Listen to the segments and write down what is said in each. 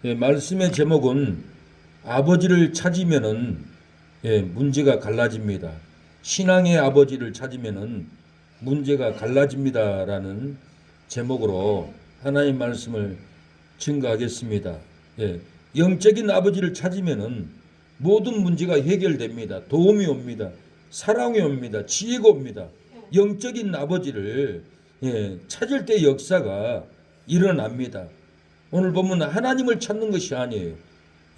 말씀의 제목은 아버지를 찾으면은 문제가 갈라집니다. 신앙의 아버지를 찾으면은 문제가 갈라집니다라는 제목으로 하나님 말씀을 증거하겠습니다. 영적인 아버지를 찾으면은 모든 문제가 해결됩니다. 도움이 옵니다. 사랑이 옵니다. 지혜가 옵니다. 영적인 아버지를 찾을 때 역사가 일어납니다. 오늘 보면 하나님을 찾는 것이 아니에요.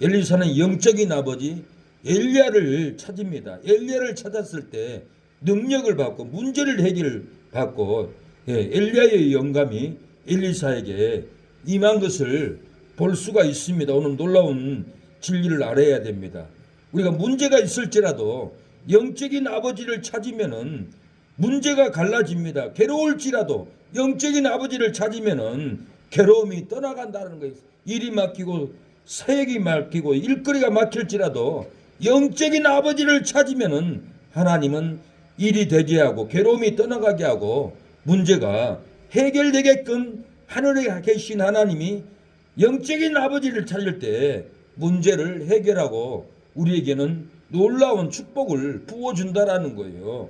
엘리사는 영적인 아버지 엘리야를 찾습니다. 엘리야를 찾았을 때 능력을 받고 문제를 해결받고 엘리야의 영감이 엘리사에게 임한 것을 볼 수가 있습니다. 오늘 놀라운 진리를 알아야 됩니다. 우리가 문제가 있을지라도 영적인 아버지를 찾으면은 문제가 갈라집니다. 괴로울지라도 영적인 아버지를 찾으면은 괴로움이 떠나간다는 거예요. 일이 맡기고 사역이 맡기고 일거리가 막힐지라도 영적인 아버지를 찾으면은 하나님은 일이 되게 하고 괴로움이 떠나가게 하고 문제가 해결되게끔 하늘에 계신 하나님이 영적인 아버지를 찾을 때 문제를 해결하고 우리에게는 놀라운 축복을 부어준다라는 거예요.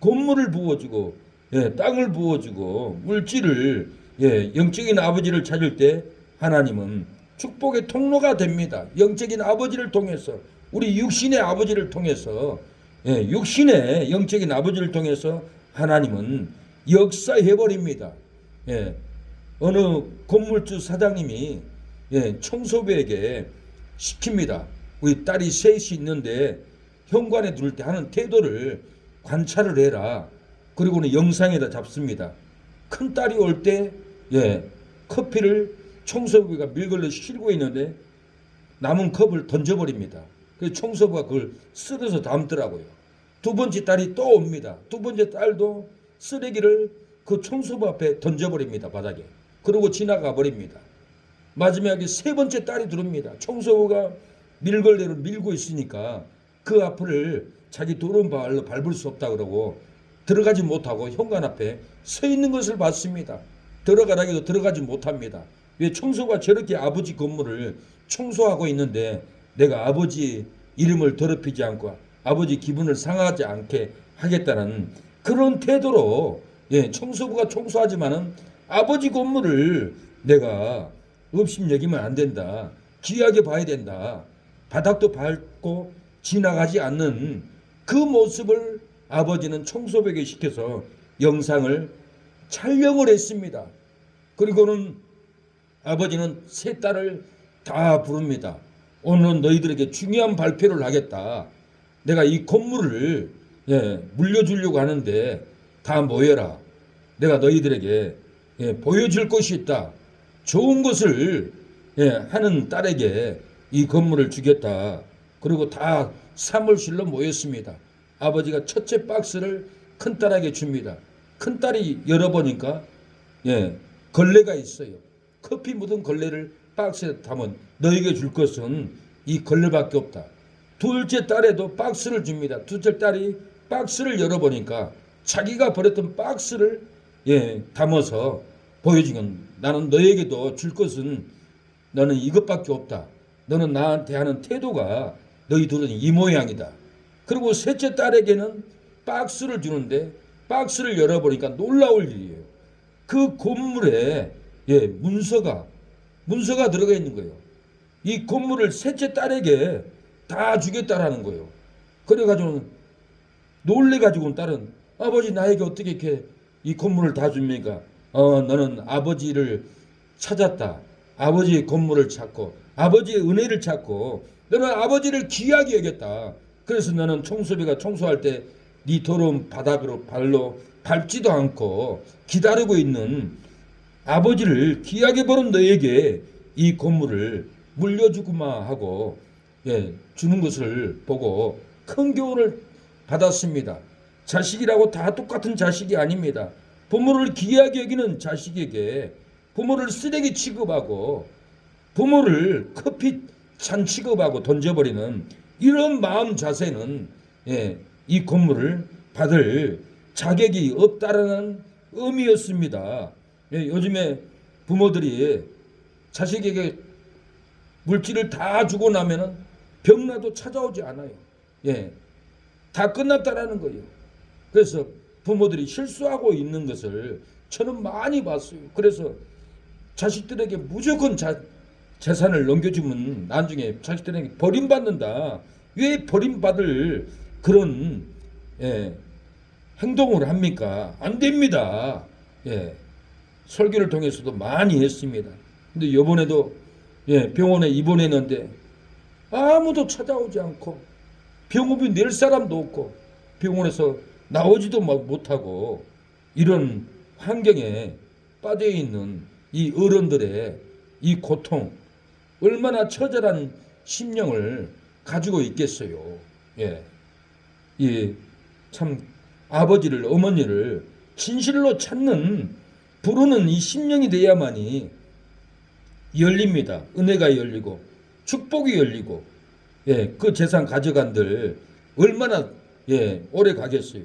건물을 부어주고 땅을 부어주고 물질을 영적인 아버지를 찾을 때 하나님은 축복의 통로가 됩니다. 영적인 아버지를 통해서 우리 육신의 아버지를 통해서 육신의 영적인 아버지를 통해서 하나님은 역사해버립니다. 어느 건물주 사장님이 청소부에게 시킵니다. 우리 딸이 셋이 있는데 현관에 들을 때 하는 태도를 관찰을 해라. 그리고는 영상에다 잡습니다. 큰 딸이 올 때 커피를 청소부가 밀걸로 싣고 있는데 남은 컵을 던져버립니다. 그래서 청소부가 그걸 쓸어서 담더라고요. 두 번째 딸이 또 옵니다. 두 번째 딸도 쓰레기를 그 청소부 앞에 던져버립니다. 바닥에. 그러고 지나가 버립니다. 마지막에 세 번째 딸이 들어옵니다. 청소부가 밀걸레로 밀고 있으니까 그 앞을 자기 도로 발로 밟을 수 없다 그러고 들어가지 못하고 현관 앞에 서 있는 것을 봤습니다. 들어가라 해도 들어가지 못합니다. 왜 청소가 저렇게 아버지 건물을 청소하고 있는데 내가 아버지 이름을 더럽히지 않고 아버지 기분을 상하지 않게 하겠다는 그런 태도로 청소부가 청소하지만은 아버지 건물을 내가 없임 여기면 안 된다. 귀하게 봐야 된다. 바닥도 밟고 지나가지 않는 그 모습을 아버지는 청소부에게 시켜서 영상을 촬영을 했습니다. 그리고는 아버지는 세 딸을 다 부릅니다. 오늘은 너희들에게 중요한 발표를 하겠다. 내가 이 건물을 물려주려고 하는데 다 모여라. 내가 너희들에게 보여줄 것이 있다. 좋은 것을 하는 딸에게 이 건물을 주겠다. 그리고 다 사무실로 모였습니다. 아버지가 첫째 박스를 큰딸에게 줍니다. 큰딸이 열어보니까 걸레가 있어요. 커피 묻은 걸레를 박스에 담은 너에게 줄 것은 이 걸레밖에 없다. 둘째 딸에도 박스를 줍니다. 둘째 딸이 박스를 열어보니까 자기가 버렸던 박스를 담아서 보여주건 나는 너에게도 줄 것은 너는 이것밖에 없다. 너는 나한테 하는 태도가 너희 둘은 이 모양이다. 그리고 셋째 딸에게는 박스를 주는데 박스를 열어보니까 놀라울 일이에요. 그 건물에 문서가 들어가 있는 거예요. 이 건물을 셋째 딸에게 다 주겠다라는 거예요. 그래가지고 놀래가지고 딸은 아버지 나에게 어떻게 이렇게 이 건물을 다 줍니까? 너는 아버지를 찾았다. 아버지의 건물을 찾고 아버지의 은혜를 찾고 너는 아버지를 귀하게 여겼다. 그래서 너는 청소비가 청소할 때 네 더러운 바닥으로 발로 밟지도 않고 기다리고 있는 아버지를 귀하게 보는 너에게 이 건물을 물려주구마 하고 주는 것을 보고 큰 교훈을 받았습니다. 자식이라고 다 똑같은 자식이 아닙니다. 부모를 귀하게 여기는 자식에게 부모를 쓰레기 취급하고 부모를 커피 잔 취급하고 던져버리는 이런 마음 자세는 이 건물을 받을 자격이 없다라는 의미였습니다. 요즘에 부모들이 자식에게 물질을 다 주고 나면은 병나도 찾아오지 않아요. 예, 다 끝났다라는 거예요. 그래서 부모들이 실수하고 있는 것을 저는 많이 봤어요. 그래서 자식들에게 무조건 재산을 넘겨주면 나중에 자식들에게 버림받는다. 왜 버림받을 그런 행동을 합니까? 안 됩니다. 설교를 통해서도 많이 했습니다. 근데 이번에도 병원에 입원했는데 아무도 찾아오지 않고 병원비 낼 사람도 없고 병원에서 나오지도 못하고 이런 환경에 빠져 있는 이 어른들의 이 고통, 얼마나 처절한 심령을 가지고 있겠어요. 참 아버지를, 어머니를 진실로 찾는 부르는 이 심령이 돼야만이 열립니다. 은혜가 열리고 축복이 열리고 그 재산 가져간들 얼마나 오래 가겠어요.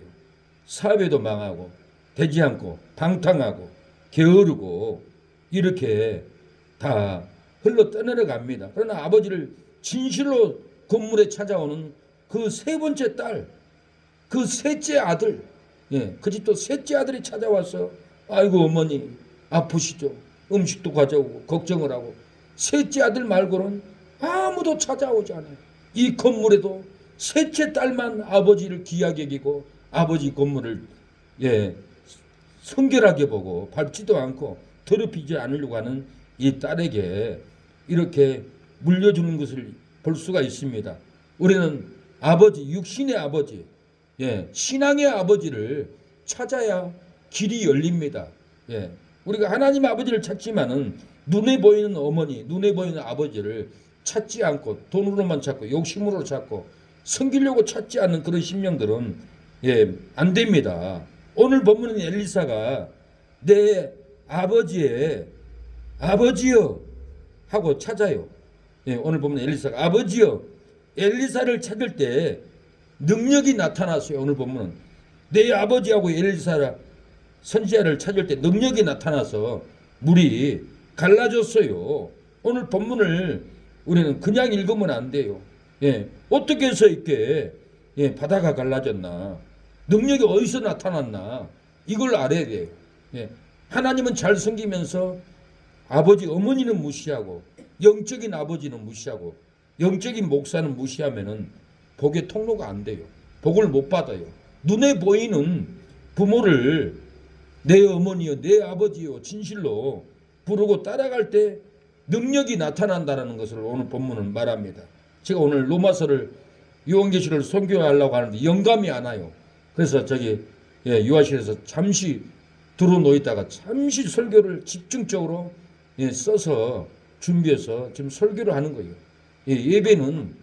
사회도 망하고 되지 않고 방탕하고 게으르고 이렇게 다 흘러 떠내려 갑니다. 그러나 아버지를 진실로 건물에 찾아오는 그 세 번째 딸, 그 셋째 아들, 그 집 또 셋째 아들이 찾아와서 아이고 어머니 아프시죠? 음식도 가져오고 걱정을 하고 셋째 아들 말고는 아무도 찾아오지 않아요. 이 건물에도 셋째 딸만 아버지를 귀하게 여기고 아버지 건물을 성결하게 보고 밟지도 않고 더럽히지 않으려고 하는 이 딸에게 이렇게 물려주는 것을 볼 수가 있습니다. 우리는 아버지, 육신의 아버지, 신앙의 아버지를 찾아야 길이 열립니다. 우리가 하나님 아버지를 찾지만은 눈에 보이는 어머니, 눈에 보이는 아버지를 찾지 않고 돈으로만 찾고 욕심으로 찾고 섬기려고 찾지 않는 그런 심령들은 안 됩니다. 오늘 본문은 엘리사가 내 아버지의 아버지여 하고 찾아요. 오늘 보면 엘리사가 아버지여 엘리사를 찾을 때 능력이 나타났어요. 오늘 보면 내 아버지하고 엘리사 선지자를 찾을 때 능력이 나타나서 물이 갈라졌어요. 오늘 본문을 우리는 그냥 읽으면 안 돼요. 어떻게 해서 이렇게 바다가 갈라졌나? 능력이 어디서 나타났나? 이걸 알아야 돼요. 하나님은 잘 섬기면서 아버지, 어머니는 무시하고 영적인 아버지는 무시하고 영적인 목사는 무시하면은 복의 통로가 안 돼요. 복을 못 받아요. 눈에 보이는 부모를 내 어머니요, 내 아버지요 진실로 부르고 따라갈 때 능력이 나타난다는 것을 오늘 본문은 말합니다. 제가 오늘 로마서를 요한계시를 선교하려고 하는데 영감이 안 와요. 그래서 저기 유아실에서 잠시 들어놓있다가 잠시 설교를 집중적으로 써서 준비해서 지금 설교를 하는 거예요. 예배는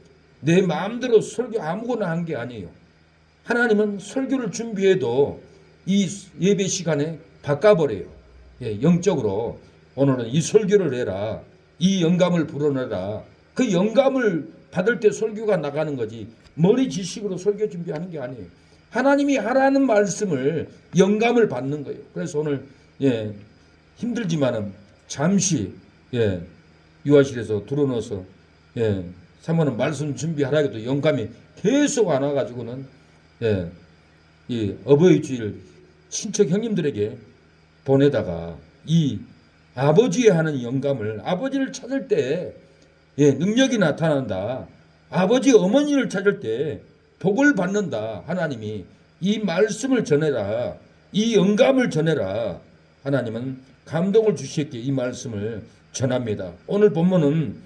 내 마음대로 설교 아무거나 한 게 아니에요. 하나님은 설교를 준비해도 이 예배 시간에 바꿔버려요. 영적으로 오늘은 이 설교를 해라. 이 영감을 불어내라. 그 영감을 받을 때 설교가 나가는 거지 머리 지식으로 설교 준비하는 게 아니에요. 하나님이 하라는 말씀을 영감을 받는 거예요. 그래서 오늘 힘들지만은 잠시 유아실에서 들어넣어서 사모는 말씀 준비하라 해도 영감이 계속 안 와가지고는 이 어버이 주일 친척 형님들에게 보내다가 이 아버지에 하는 영감을 아버지를 찾을 때 능력이 나타난다. 아버지 어머니를 찾을 때 복을 받는다. 하나님이 이 말씀을 전해라. 이 영감을 전해라. 하나님은 감동을 주시기에 이 말씀을 전합니다. 오늘 본문은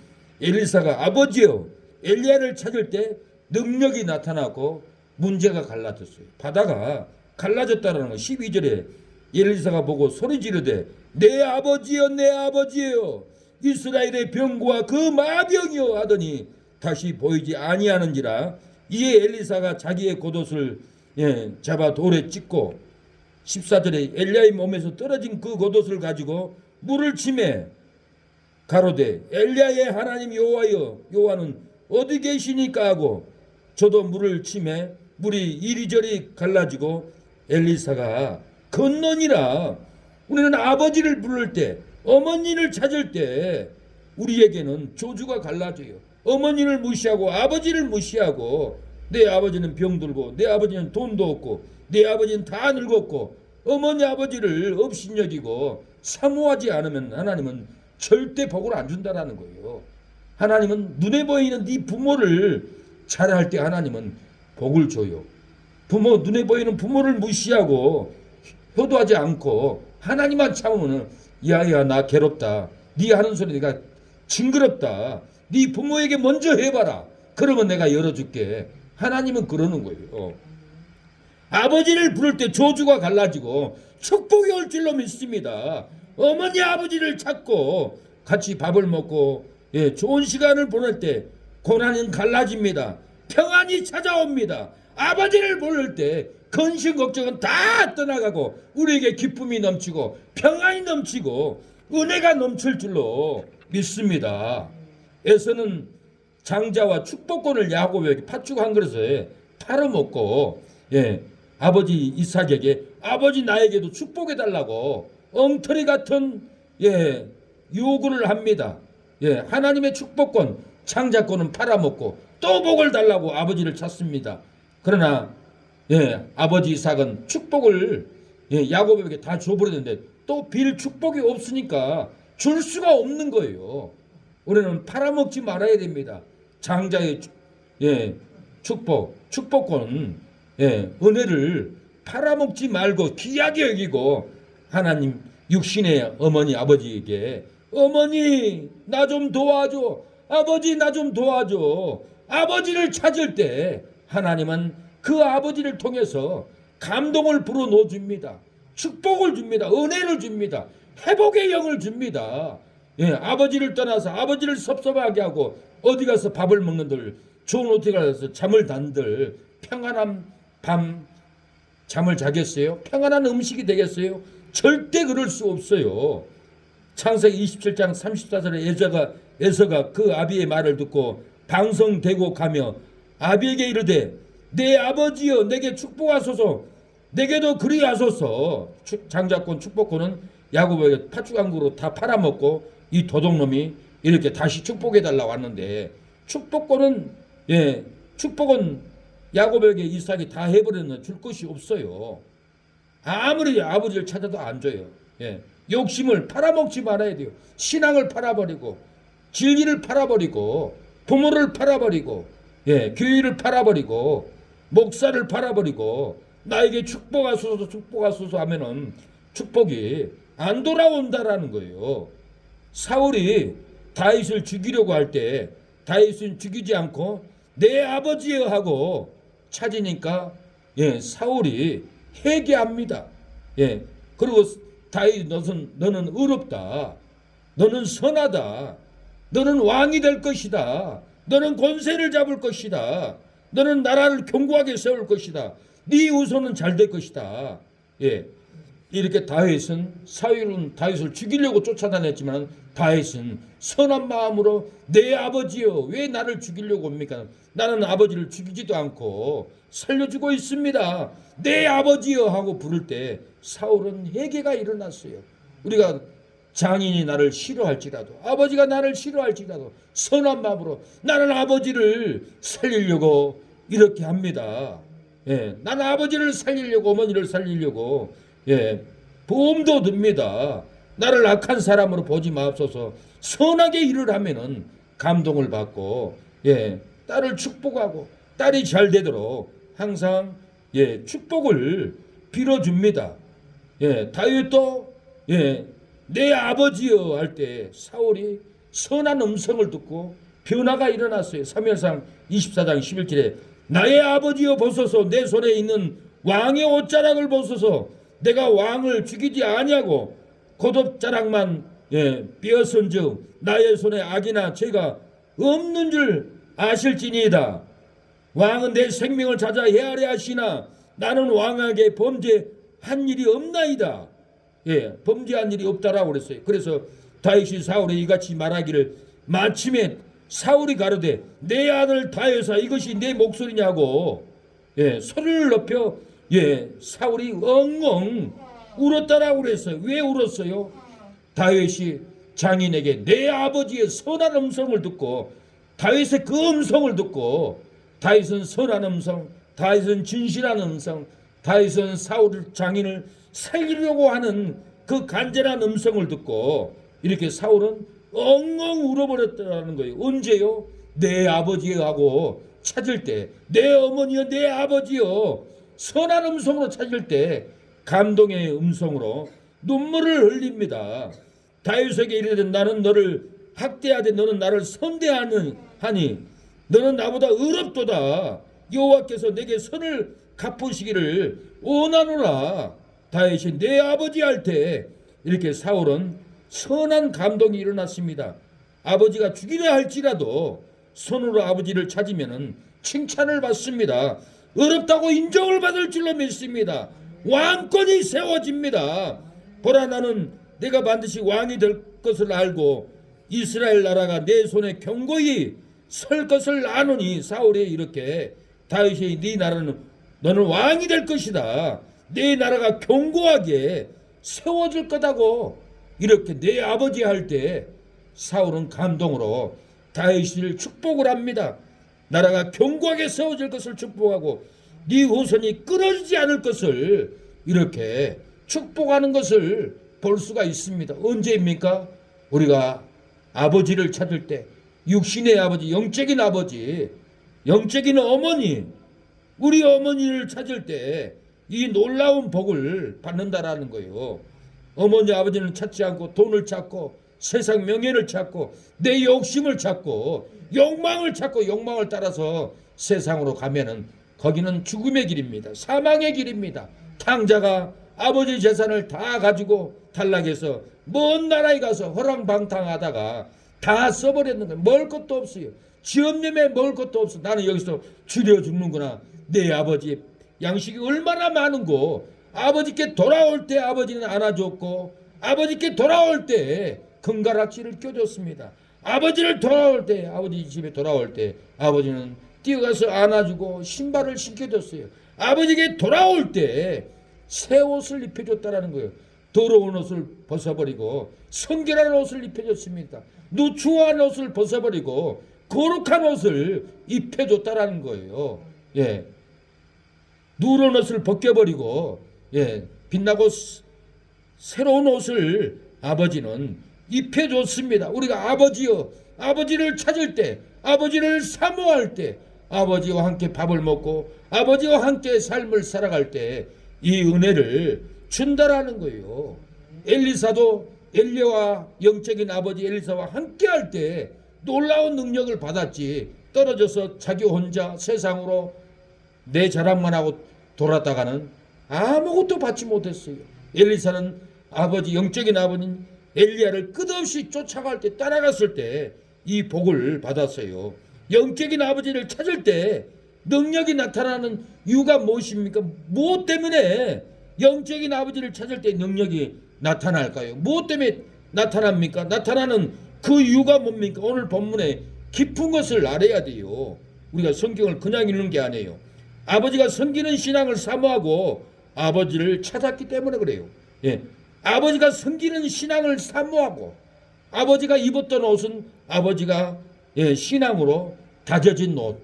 엘리사가 아버지여 엘리야를 찾을 때 능력이 나타나고 문제가 갈라졌어요. 바다가 갈라졌다는 거 12절에 엘리사가 보고 소리 지르되 내 아버지여 내 아버지여 이스라엘의 병과 그 마병이여 하더니 다시 보이지 아니하는지라. 이에 엘리사가 자기의 겉옷을 잡아 돌에 찢고 14절에 엘리야의 몸에서 떨어진 그 겉옷을 가지고 물을 치매 가로되 엘리야의 하나님 여호와여 여호와는 어디 계시니까 하고 저도 물을 치매 물이 이리저리 갈라지고 엘리사가 건너니라. 우리는 아버지를 부를 때 어머니를 찾을 때 우리에게는 조주가 갈라져요. 어머니를 무시하고 아버지를 무시하고, 내 아버지는 병들고 내 아버지는 돈도 없고 내 아버지는 다 늙었고 어머니 아버지를 업신여기고 사모하지 않으면 하나님은 절대 복을 안 준다라는 거예요. 하나님은 눈에 보이는 네 부모를 잘할 때 하나님은 복을 줘요. 눈에 보이는 부모를 무시하고 효도하지 않고 하나님만 참으면, 야야 나 괴롭다, 네 하는 소리 내가 징그럽다, 네 부모에게 먼저 해봐라, 그러면 내가 열어줄게. 하나님은 그러는 거예요. 아버지를 부를 때 조주가 갈라지고 축복이 올 줄로 믿습니다. 어머니 아버지를 찾고 같이 밥을 먹고 좋은 시간을 보낼 때 고난은 갈라집니다. 평안이 찾아옵니다. 아버지를 부를 때 근심 걱정은 다 떠나가고 우리에게 기쁨이 넘치고 평안이 넘치고 은혜가 넘칠 줄로 믿습니다. 에서는 장자와 축복권을 야곱에게 팥죽 한 그릇에 팔아먹고 아버지 이삭에게 아버지 나에게도 축복해달라고 엉터리 같은 요구를 합니다. 하나님의 축복권 장자권은 팔아먹고 또 복을 달라고 아버지를 찾습니다. 그러나 아버지 이삭은 축복을 야곱에게 다 줘버렸는데 또 빌 축복이 없으니까 줄 수가 없는 거예요. 우리는 팔아먹지 말아야 됩니다. 장자의 축복권 은혜를 팔아먹지 말고 귀하게 여기고 하나님 육신의 어머니 아버지에게 어머니 나 좀 도와줘, 아버지 나 좀 도와줘, 아버지를 찾을 때 하나님은 그 아버지를 통해서 감동을 불어넣어 줍니다. 축복을 줍니다. 은혜를 줍니다. 회복의 영을 줍니다. 아버지를 떠나서 아버지를 섭섭하게 하고 어디 가서 밥을 먹는들, 좋은 호텔 가서 잠을 잔들 평안한 밤 잠을 자겠어요? 평안한 음식이 되겠어요? 절대 그럴 수 없어요. 창세기 27장 34절에 에서가 그 아비의 말을 듣고 방성되고 가며 아비에게 이르되 내 아버지여 내게 축복하소서, 내게도 그리하소서. 장자권 축복권은 야곱에게 팥죽 한 그릇 다 팔아먹고 이 도둑놈이 이렇게 다시 축복해달라고 하는데, 축복은 야곱에게 이삭이 다 해버렸는데 줄 것이 없어요. 아무리 아버지를 찾아도 안 줘요. 욕심을 팔아먹지 말아야 돼요. 신앙을 팔아버리고 진리를 팔아버리고 부모를 팔아버리고 교회를 팔아버리고 목사를 팔아버리고 나에게 축복하소서 하면은 축복이 안 돌아온다라는 거예요. 사울이 다윗을 죽이려고 할 때 다윗은 죽이지 않고 내 아버지여 하고 찾으니까 사울이 회개합니다. 그리고 다윗 너는 의롭다, 너는 선하다, 너는 왕이 될 것이다, 너는 권세를 잡을 것이다, 너는 나라를 견고하게 세울 것이다, 네 후손은 잘 될 것이다. 이렇게 사울은 다윗을 죽이려고 쫓아다녔지만 다윗은 선한 마음으로 내 아버지여 왜 나를 죽이려고 옵니까? 나는 아버지를 죽이지도 않고 살려주고 있습니다. 내 아버지여 하고 부를 때 사울은 회개가 일어났어요. 우리가 장인이 나를 싫어할지라도 아버지가 나를 싫어할지라도 선한 마음으로 나는 아버지를 살리려고 이렇게 합니다. 나는 아버지를 살리려고 어머니를 살리려고 보험도 듭니다. 나를 악한 사람으로 보지 마옵소서. 선하게 일을 하면은 감동을 받고 딸을 축복하고 딸이 잘 되도록 항상 축복을 빌어줍니다. 다윗도 내 아버지여 할 때 사울이 선한 음성을 듣고 변화가 일어났어요. 사무엘상 24장 11절에 나의 아버지여 보소서, 내 손에 있는 왕의 옷자락을 보소서, 내가 왕을 죽이지 아니하고 겉옷자락만 빼앗은즉 나의 손에 악이나 죄가 없는 줄 아실지니이다. 왕은 내 생명을 찾아 헤아려 하시나 나는 왕에게 범죄한 일이 없나이다. 범죄한 일이 없다라고 그랬어요. 그래서 다윗이 사울에 이같이 말하기를 마침에 사울이 가로되 내 아들 다윗아 이것이 내 목소리냐고 소리를 높여 사울이 엉엉 울었다라고 그랬어요. 왜 울었어요? 다윗이 장인에게 내 아버지의 선한 음성을 듣고, 다윗의 그 음성을 듣고, 다윗은 선한 음성, 다윗은 진실한 음성, 다윗은 사울 장인을 살리려고 하는 그 간절한 음성을 듣고 이렇게 사울은 엉엉 울어버렸다는 거예요. 언제요? 내 아버지하고 찾을 때, 내 어머니여, 내 아버지여, 선한 음성으로 찾을 때 감동의 음성으로 눈물을 흘립니다. 다윗에게 이르되 나는 너를 학대하되 너는 나를 선대하니 너는 나보다 의롭도다. 여호와께서 내게 선을 갚으시기를 원하노라. 다윗이 내 아버지 할 때 이렇게 사울은 선한 감동이 일어났습니다. 아버지가 죽이려 할지라도 손으로 아버지를 찾으면 칭찬을 받습니다. 의롭다고 인정을 받을 줄로 믿습니다. 왕권이 세워집니다. 보라, 나는 내가 반드시 왕이 될 것을 알고 이스라엘 나라가 내 손에 견고히 설 것을 아노니. 사울이 이렇게 다윗이 네 나라는 너는 왕이 될 것이다. 네 나라가 견고하게 세워질 거다고 이렇게 내 아버지 할 때 사울은 감동으로 다윗을 축복을 합니다. 나라가 견고하게 세워질 것을 축복하고 네 후손이 끊어지지 않을 것을 이렇게 축복하는 것을 볼 수가 있습니다. 언제입니까? 우리가 아버지를 찾을 때, 육신의 아버지, 영적인 아버지, 영적인 어머니, 우리 어머니를 찾을 때 이 놀라운 복을 받는다라는 거예요. 어머니 아버지는 찾지 않고 돈을 찾고 세상 명예를 찾고 내 욕심을 찾고 욕망을 찾고 욕망을 따라서 세상으로 가면은 거기는 죽음의 길입니다. 사망의 길입니다. 탕자가 아버지 재산을 다 가지고 탈락해서 먼 나라에 가서 허랑방탕하다가 다 써버렸는 거예요. 먹을 것도 없어요. 지엄님에 먹을 것도 없어. 나는 여기서 줄여 죽는구나. 내 아버지 양식이 얼마나 많은고. 아버지께 돌아올 때 아버지는 안아줬고 아버지께 돌아올 때 금가락지를 껴줬습니다. 아버지를 돌아올 때, 아버지 집에 돌아올 때 아버지는 뛰어가서 안아주고 신발을 신겨줬어요. 아버지께 돌아올 때 새 옷을 입혀줬다라는 거예요. 더러운 옷을 벗어버리고 성결한 옷을 입혀줬습니다. 누추한 옷을 벗어버리고 거룩한 옷을 입혀줬다라는 거예요. 예, 누런 옷을 벗겨버리고 빛나고 새로운 옷을 아버지는 입혀줬습니다. 우리가 아버지요, 아버지를 찾을 때, 아버지를 사모할 때, 아버지와 함께 밥을 먹고 아버지와 함께 삶을 살아갈 때 이 은혜를 준다라는 거예요. 엘리사도 엘리야와 영적인 아버지 엘리사와 함께 할 때 놀라운 능력을 받았지. 떨어져서 자기 혼자 세상으로 내 자랑만 하고 돌았다가는 아무것도 받지 못했어요. 엘리사는 아버지, 영적인 아버님 엘리야를 끝없이 쫓아갈 때, 따라갔을 때 이 복을 받았어요. 영적인 아버지를 찾을 때 능력이 나타나는 이유가 무엇입니까? 무엇 때문에 영적인 아버지를 찾을 때 능력이 나타날까요? 무엇 때문에 나타납니까? 나타나는 그 이유가 뭡니까? 오늘 본문에 깊은 것을 알아야 돼요. 우리가 성경을 그냥 읽는 게 아니에요. 아버지가 섬기는 신앙을 사모하고 아버지를 찾았기 때문에 그래요. 예, 아버지가 섬기는 신앙을 사모하고 아버지가 입었던 옷은 아버지가 신앙으로 다져진 옷,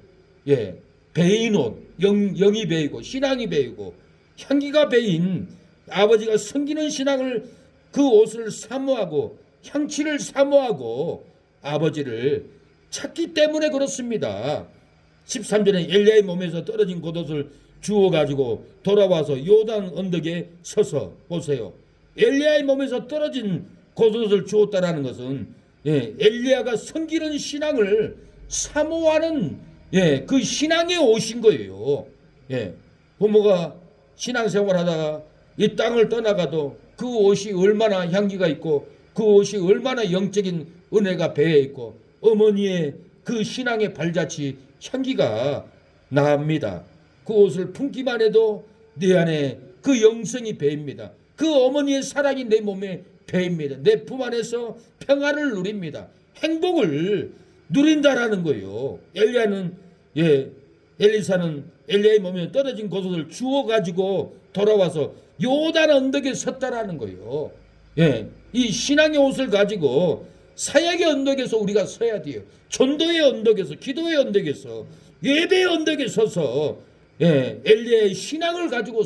배인 옷, 영이 배이고 신앙이 배이고 향기가 배인 아버지가 섬기는 신앙을 그 옷을 사모하고 향취를 사모하고 아버지를 찾기 때문에 그렇습니다. 13절에 엘리야의 몸에서 떨어진 겉옷을 주워가지고 돌아와서 요단 언덕에 서서 보세요. 엘리야의 몸에서 떨어진 겉옷을 주었다라는 것은 엘리야가 섬기는 신앙을 사모하는 그 신앙에 오신 거예요. 부모가 신앙생활 하다가 이 땅을 떠나가도 그 옷이 얼마나 향기가 있고 그 옷이 얼마나 영적인 은혜가 배에 있고 어머니의 그 신앙의 발자취 향기가 납니다. 그 옷을 품기만 해도 내 안에 그 영성이 배입니다. 그 어머니의 사랑이 내 몸에 배입니다. 내 품 안에서 평안을 누립니다. 행복을 누린다라는 거예요. 엘리사는 엘리야의 몸에 떨어진 겉옷을 주워 가지고 돌아와서 요단 언덕에 섰다라는 거예요. 예, 이 신앙의 옷을 가지고 사역의 언덕에서 우리가 서야 돼요. 전도의 언덕에서, 기도의 언덕에서, 예배의 언덕에 서서 엘리야의 신앙을 가지고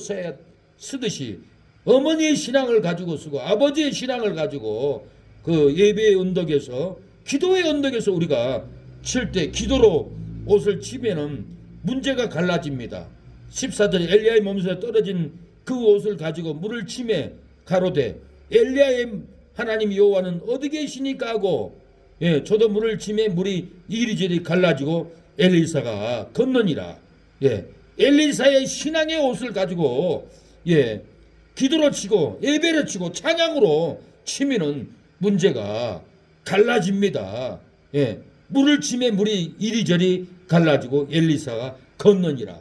쓰듯이 어머니의 신앙을 가지고 쓰고 아버지의 신앙을 가지고 그 예배의 언덕에서, 기도의 언덕에서 우리가 칠 때 기도로 옷을 치면은 문제가 갈라집니다. 14절에 엘리야의 몸에서 떨어진 그 옷을 가지고 물을 치매 가로되 엘리야의 하나님 여호와는 어디 계시니까 하고 저도 물을 치매 물이 이리저리 갈라지고 엘리사가 건너니라. 엘리사의 신앙의 옷을 가지고 기도로 치고 예배로 치고 찬양으로 치면은 문제가 갈라집니다. 물을 치매 물이 이리저리 갈라지고 엘리사가 건너니라.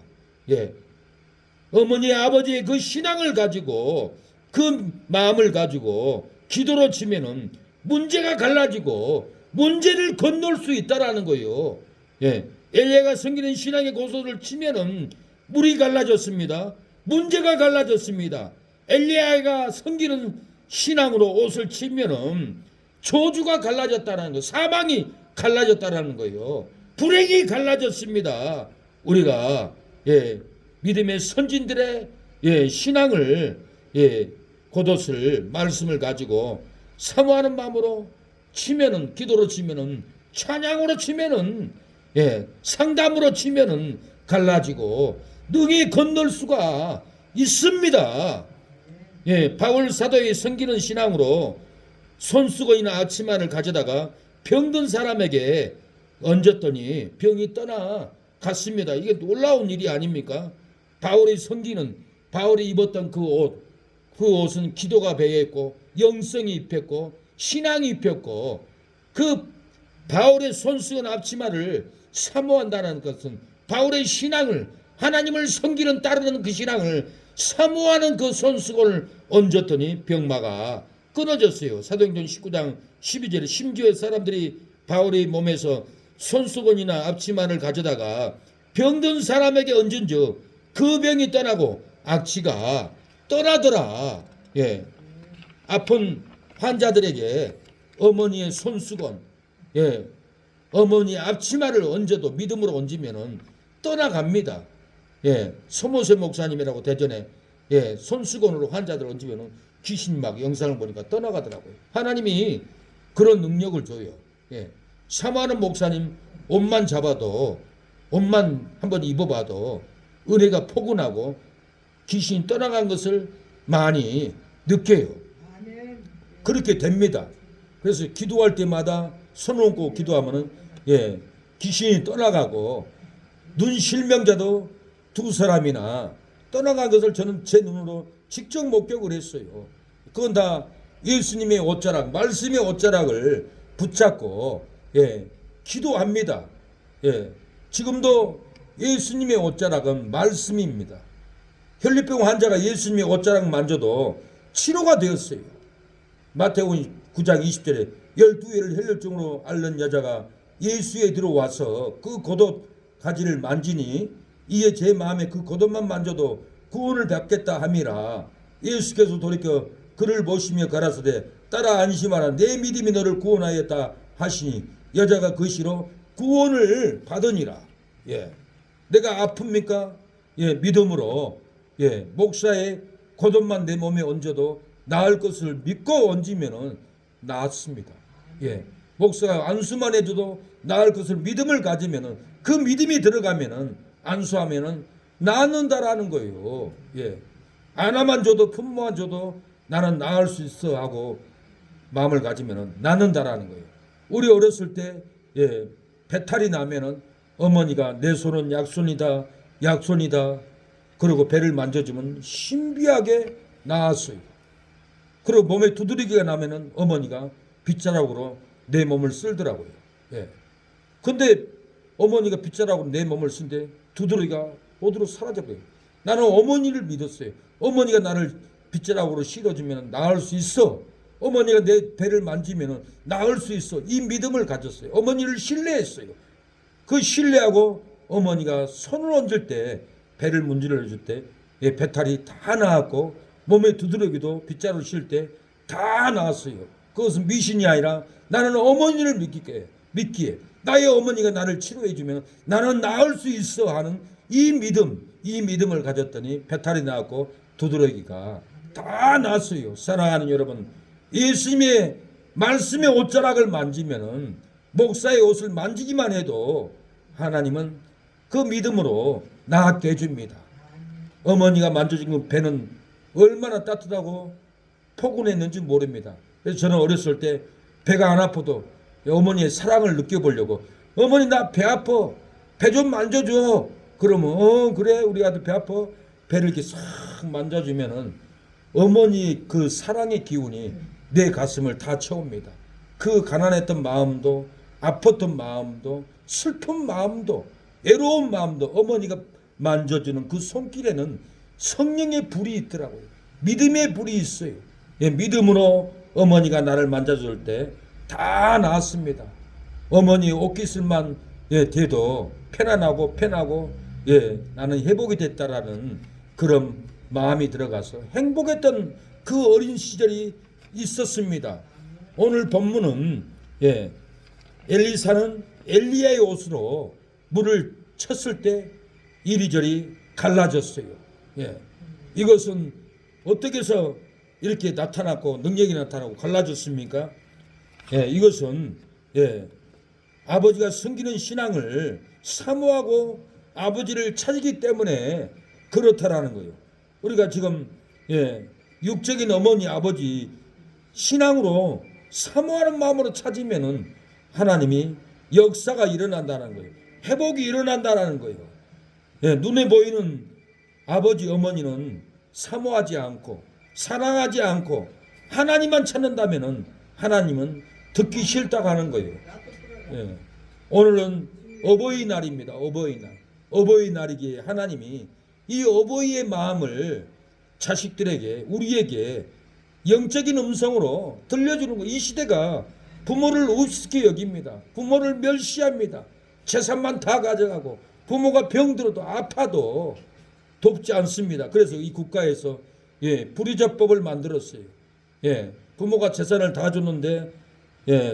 어머니 아버지의 그 신앙을 가지고 그 마음을 가지고 기도로 치면은 문제가 갈라지고 문제를 건널 수 있다라는 거예요. 엘리야가 섬기는 신앙의 고소를 치면은 물이 갈라졌습니다. 문제가 갈라졌습니다. 엘리야가 섬기는 신앙으로 옷을 치면은 저주가 갈라졌다는 거, 사망이 갈라졌다라는 거예요. 불행이 갈라졌습니다. 우리가 믿음의 선진들의 신앙을 겉옷을 말씀을 가지고 사모하는 마음으로 치면은, 기도로 치면은, 찬양으로 치면은, 상담으로 치면은 갈라지고 능히 건널 수가 있습니다. 바울 사도의 섬기는 신앙으로 손수건이나 앞치마를 가져다가 병든 사람에게 얹었더니 병이 떠나갔습니다. 이게 놀라운 일이 아닙니까? 바울이 섬기는, 바울이 입었던 그 옷은 기도가 배어 있고 영성이 입혔고 신앙이 입혔고, 그 바울의 손수건 앞치마를 사모한다는 것은 바울의 신앙을, 하나님을 섬기는 따르는 그 신앙을 사모하는 그 손수건을 얹었더니 병마가 끊어졌어요. 사도행전 19장 12절에 심지어 사람들이 바울의 몸에서 손수건이나 앞치마를 가져다가 병든 사람에게 얹은즉 그 병이 떠나고 악취가 떠나더라. 아픈 환자들에게 어머니의 손수건, 어머니 앞치마를 얹어도 믿음으로 얹으면은 떠나갑니다. 서모세 목사님이라고 대전에 손수건으로 환자들 얹으면은 귀신 막 영상을 보니까 떠나가더라고요. 하나님이 그런 능력을 줘요. 사모하는 목사님 옷만 잡아도, 옷만 한번 입어봐도 은혜가 포근하고 귀신이 떠나간 것을 많이 느껴요. 그렇게 됩니다. 그래서 기도할 때마다 손 얹고 기도하면은 귀신이 떠나가고, 눈 실명자도 두 사람이나 떠나간 것을 저는 제 눈으로 직접 목격을 했어요. 그건 다 예수님의 옷자락, 말씀의 옷자락을 붙잡고 기도합니다. 지금도 예수님의 옷자락은 말씀입니다. 혈류병 환자가 예수님의 옷자락 만져도 치료가 되었어요. 마태복음 9장 20절에 12회를 혈류증으로 앓는 여자가 예수에 들어와서 그 겉옷 가지를 만지니 이에 제 마음에 그 겉옷만 만져도 구원을 받겠다 함이라. 예수께서 돌이켜 그를 보시며 가라사대 따라 안심하라, 내 믿음이 너를 구원하였다 하시니 여자가 그 시로 구원을 받으니라. 내가 아픕니까? 믿음으로 목사의 겉옷만 내 몸에 얹어도 나을 것을 믿고 얹으면 나았습니다. 목사가 안수만 해줘도 나을 것을 믿음을 가지면은, 그 믿음이 들어가면은 안수하면은 낫는다라는 거예요. 안아만 줘도 품모만 줘도 나는 나을 수 있어 하고 마음을 가지면은 낫는다라는 거예요. 우리 어렸을 때 배탈이 나면은 어머니가 내 손은 약손이다, 약손이다. 그리고 배를 만져주면 신비하게 나았어요. 그리고 몸에 두드러기가 나면은 어머니가 빗자락으로 내 몸을 쓸더라고요. 근데 어머니가 빗자락으로 내 몸을 쓴데 두드러기가 어디로 사라져버려요. 나는 어머니를 믿었어요. 어머니가 나를 빗자락으로 실어주면 나을 수 있어. 어머니가 내 배를 만지면 나을 수 있어. 이 믿음을 가졌어요. 어머니를 신뢰했어요. 그 신뢰하고 어머니가 손을 얹을 때, 배를 문질러 줄 때 배탈이 다 나았고, 몸에 두드러기도 빗자루 실 때 다 나았어요. 그것은 미신이 아니라 나는 어머니를 믿기에 나의 어머니가 나를 치료해 주면 나는 나을 수 있어 하는 이 믿음을 가졌더니 배탈이 나왔고 두드러기가 다 나았어요. 사랑하는 여러분, 예수님의 말씀의 옷자락을 만지면은, 목사의 옷을 만지기만 해도 하나님은 그 믿음으로 낫게 해줍니다. 어머니가 만져준 그 배는 얼마나 따뜻하고 포근했는지 모릅니다. 그래서 저는 어렸을 때 배가 안 아파도 어머니의 사랑을 느껴보려고, 어머니 나 배 아파, 배 좀 만져줘. 그러면 그래 우리 아들 배 아파. 배를 이렇게 싹 만져주면은 어머니 그 사랑의 기운이 내 가슴을 다 채웁니다. 그 가난했던 마음도, 아팠던 마음도, 슬픈 마음도, 애로운 마음도 어머니가 만져주는 그 손길에는 성령의 불이 있더라고요. 믿음의 불이 있어요. 예, 믿음으로 어머니가 나를 만져줄 때 다 나았습니다. 어머니 옷깃을만 돼도 편안하고 나는 회복이 됐다라는 그런 마음이 들어가서 행복했던 그 어린 시절이 있었습니다. 오늘 본문은 엘리사는 엘리야의 옷으로 물을 쳤을 때 이리저리 갈라졌어요. 이것은 어떻게 해서 이렇게 나타났고 능력이 나타나고 갈라졌습니까? 이것은 아버지가 섬기는 신앙을 사모하고 아버지를 찾기 때문에 그렇다라는 거예요. 우리가 지금 육적인 어머니 아버지 신앙으로 사모하는 마음으로 찾으면은 하나님이 역사가 일어난다는 거예요. 회복이 일어난다는 거예요. 눈에 보이는 아버지 어머니는 사모하지 않고 사랑하지 않고 하나님만 찾는다면은 하나님은 듣기 싫다고 하는 거예요. 오늘은 어버이날입니다. 어버이날. 어버이날이기에 하나님이 이 어버이의 마음을 자식들에게, 우리에게 영적인 음성으로 들려주는 거예요. 이 시대가 부모를 우습게 여깁니다. 부모를 멸시합니다. 재산만 다 가져가고 부모가 병들어도 아파도 돕지 않습니다. 그래서 이 국가에서 불의자법을 만들었어요. 부모가 재산을 다 줬는데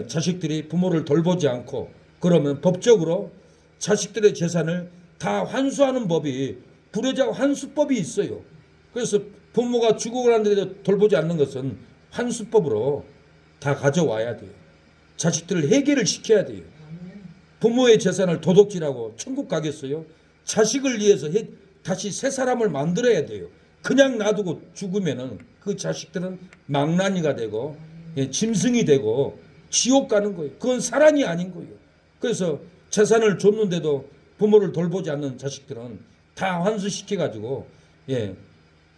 자식들이 부모를 돌보지 않고 그러면 법적으로 자식들의 재산을 다 환수하는 법이 불효자 환수법이 있어요. 그래서 부모가 죽고 나는데도 돌보지 않는 것은 환수법으로 다 가져와야 돼요. 자식들을 해결을 시켜야 돼요. 부모의 재산을 도둑질하고 천국 가겠어요? 자식을 위해서 다시 새 사람을 만들어야 돼요. 그냥 놔두고 죽으면은 그 자식들은 망나니가 되고 짐승이 되고 지옥 가는 거예요. 그건 사랑이 아닌 거예요. 그래서 재산을 줬는데도 부모를 돌보지 않는 자식들은 다 환수시켜가지고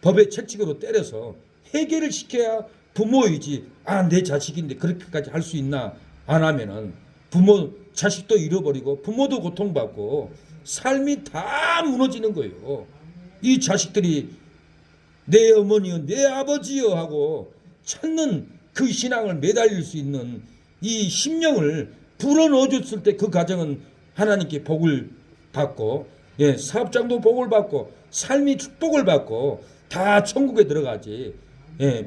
법의 채찍으로 때려서 해결을 시켜야 부모이지. 내 자식인데 그렇게까지 할 수 있나? 안 하면은 부모 자식도 잃어버리고 부모도 고통받고 삶이 다 무너지는 거예요. 이 자식들이 내 어머니여 내 아버지여 하고 찾는 그 신앙을 매달릴 수 있는 이 심령을 불어넣어줬을 때 그 가정은 하나님께 복을 받고 사업장도 복을 받고 삶이 축복을 받고 다 천국에 들어가지.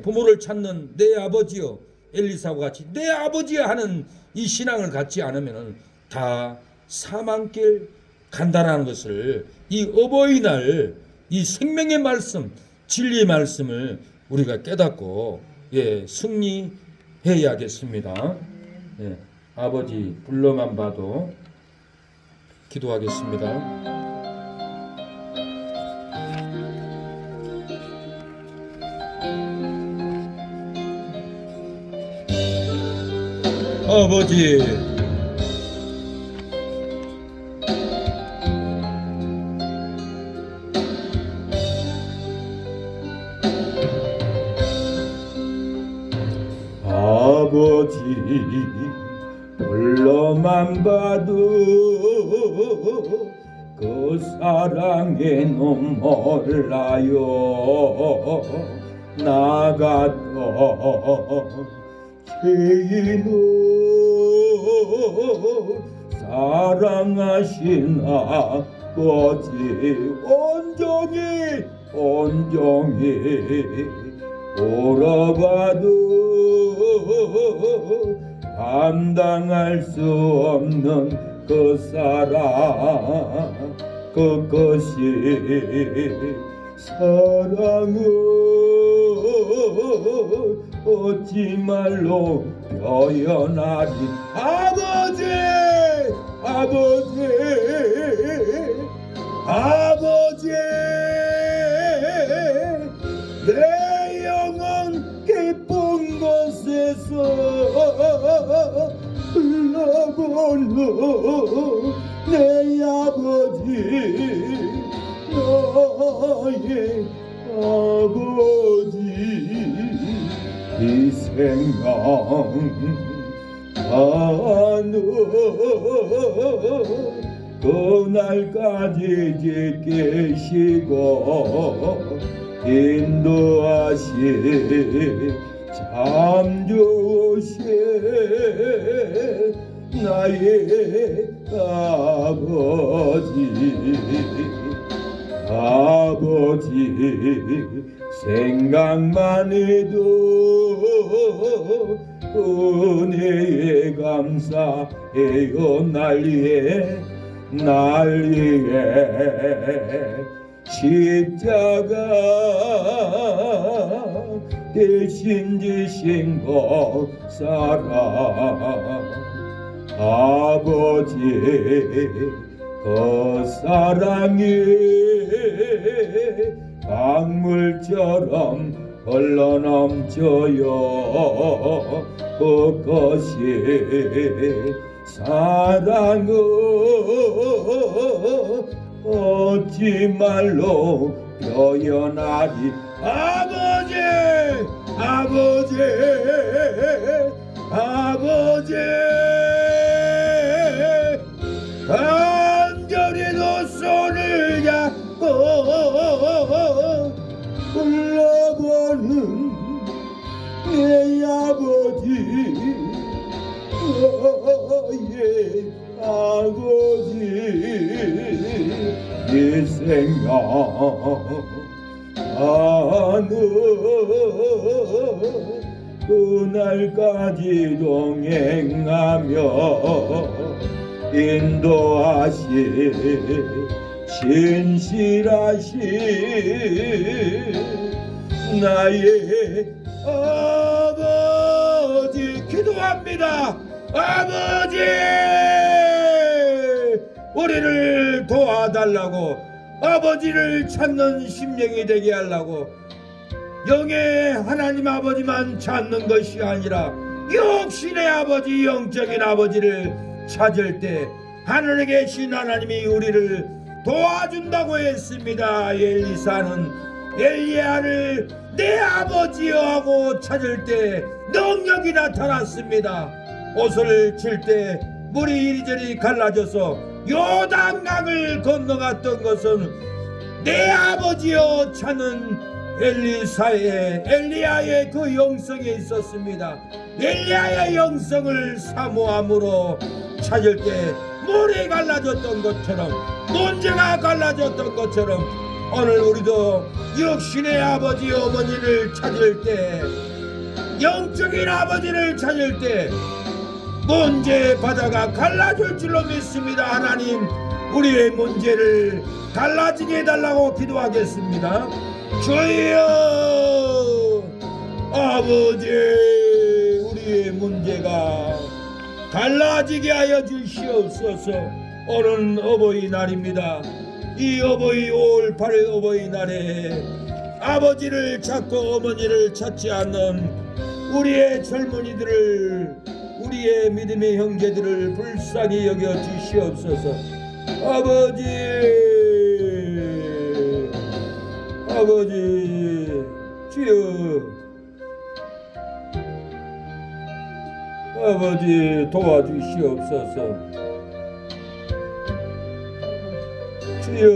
부모를 찾는 내 아버지여 엘리사와 같이 내 아버지여 하는 이 신앙을 갖지 않으면 다 사망길 간다라는 것을 이 어버이날 이 생명의 말씀 진리의 말씀을 우리가 깨닫고 승리해야겠습니다. 아버지 불러만 봐도 기도하겠습니다. 아버지 아버지 불러만 봐도 그 사랑의 눈물나요. 나 같던 죄인을 사랑하신 아버지 온종일 돌아봐도 감당할 수 없는 그 사랑 그것이 사랑은 어찌 말로 표현하리. 아버지 아버지 아버지 내 영혼 깊은 곳에서 흘러보는 내 아버지 너의 아버지 이 생각 하는 그날까지 지키시고 인도하시 참 좋으신 나의 아버지 아버지 생각만 해도 은혜에 감사해요. 난리에 십자가 대신 지신 것 사랑 아버지 그 사랑이 강물처럼 흘러넘쳐요. 그것이 사랑은 어찌 말로 표현하리. 아버지 아버지 아버지 간절히 너 손을 잡고 불러보는 내 아버지 너의 아버지 이 생각 하는 그날까지 동행하며 인도하시 신실하시 나의 아버지 기도합니다. 아버지 우리를 도와달라고 아버지를 찾는 심령이 되게 하려고 영의 하나님 아버지만 찾는 것이 아니라 육신의 아버지 영적인 아버지를 찾을 때 하늘에 계신 하나님이 우리를 도와준다고 했습니다. 엘리사는 엘리야를 내 아버지여 하고 찾을 때 능력이 나타났습니다. 옷을 칠 때 물이 이리저리 갈라져서 요단강을 건너갔던 것은 내 아버지여 찾는 엘리야의 그 영성에 있었습니다. 엘리야의 영성을 사모함으로 찾을 때 물이 갈라졌던 것처럼 문제가 갈라졌던 것처럼 오늘 우리도 육신의 아버지 어머니를 찾을 때 영적인 아버지를 찾을 때 문제의 바다가 갈라질 줄로 믿습니다. 하나님 우리의 문제를 갈라지게 해달라고 기도하겠습니다. 주여 아버지 우리의 문제가 갈라지게 하여 주시옵소서. 오늘 어버이날입니다. 이 어버이 5월 8일 어버이날에 아버지를 찾고 어머니를 찾지 않는 우리의 젊은이들을 우리의 믿음의 형제들을 불쌍히 여겨 주시옵소서. 아버지 주여 아버지 도와주시옵소서. 주여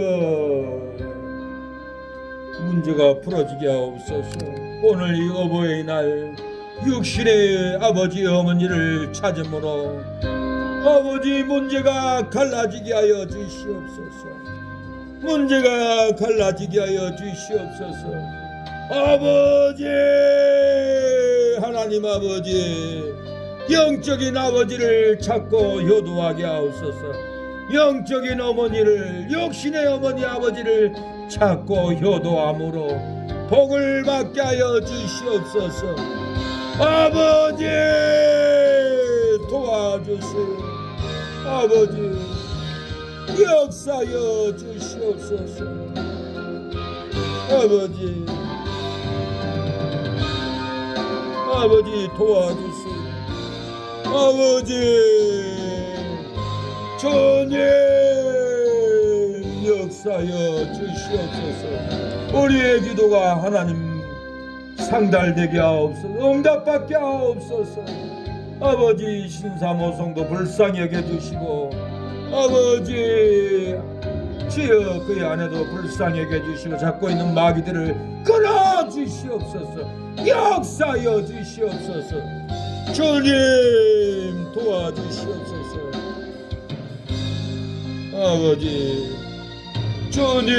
문제가 풀어지게 하옵소서. 오늘 이 어버이날 육신의 아버지 어머니를 찾음으로 아버지 문제가 갈라지게 하여 주시옵소서. 문제가 갈라지게 하여 주시옵소서. 아버지 하나님 아버지, 영적인 아버지를 찾고 효도하게 하옵소서. 영적인 어머니를, 육신의 어머니 아버지를 찾고 효도함으로 복을 받게 하여 주시옵소서. 아버지 도와주세요. 아버지 역사여 주시옵소서. 아버지 도와주세요. 아버지 주님 역사여 주시옵소서. 우리의 기도가 하나님 상달되게 하옵소서. 응답받게 하옵소서. 아버지 신사모성도 불쌍히 여겨주시고, 아버지 주여 그의 아내도 불쌍히 여겨주시고, 잡고 있는 마귀들을 끊어주시옵소서. 역사여 주시옵소서. 주님 도와주시옵소서. 아버지 주님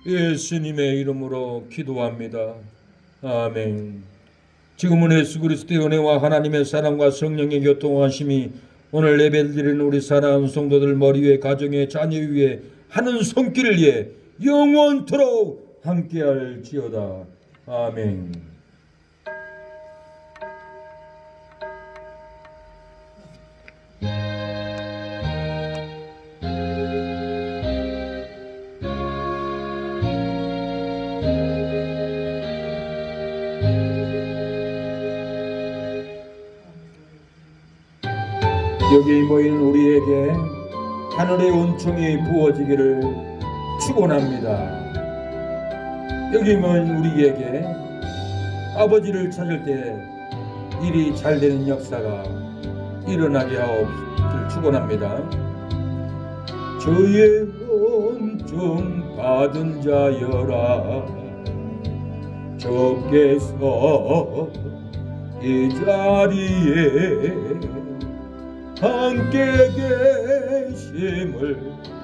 예수님의 이름으로 기도합니다. 아멘. 지금은 예수 그리스도의 은혜와 하나님의 사랑과 성령의 교통하심이 오늘 예배드리는 우리 사랑하는 성도들 머리 위에, 가정의 자녀 위에, 하는 손길 위에 영원토록 함께할지어다. 아멘. 여기 모인 우리에게 하늘의 은총이 부어지기를 축원합니다. 여기 모인 우리에게 아버지를 찾을 때 일이 잘 되는 역사가 일어나게 하옵기를 축원합니다. 주의 은총 받은 자여라, 주께서 이 자리에 함께 계심을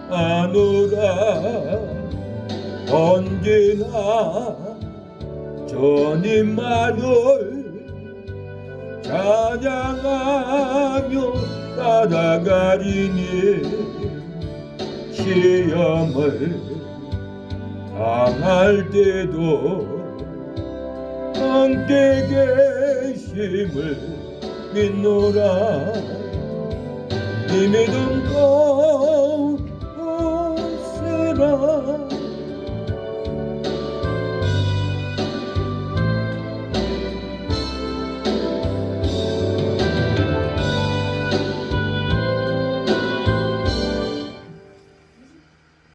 아노라. 언제나 주님만을 찬양하며 따라가리니, 시험을 당할 때도 함께 계심을 믿노라. 이 믿음과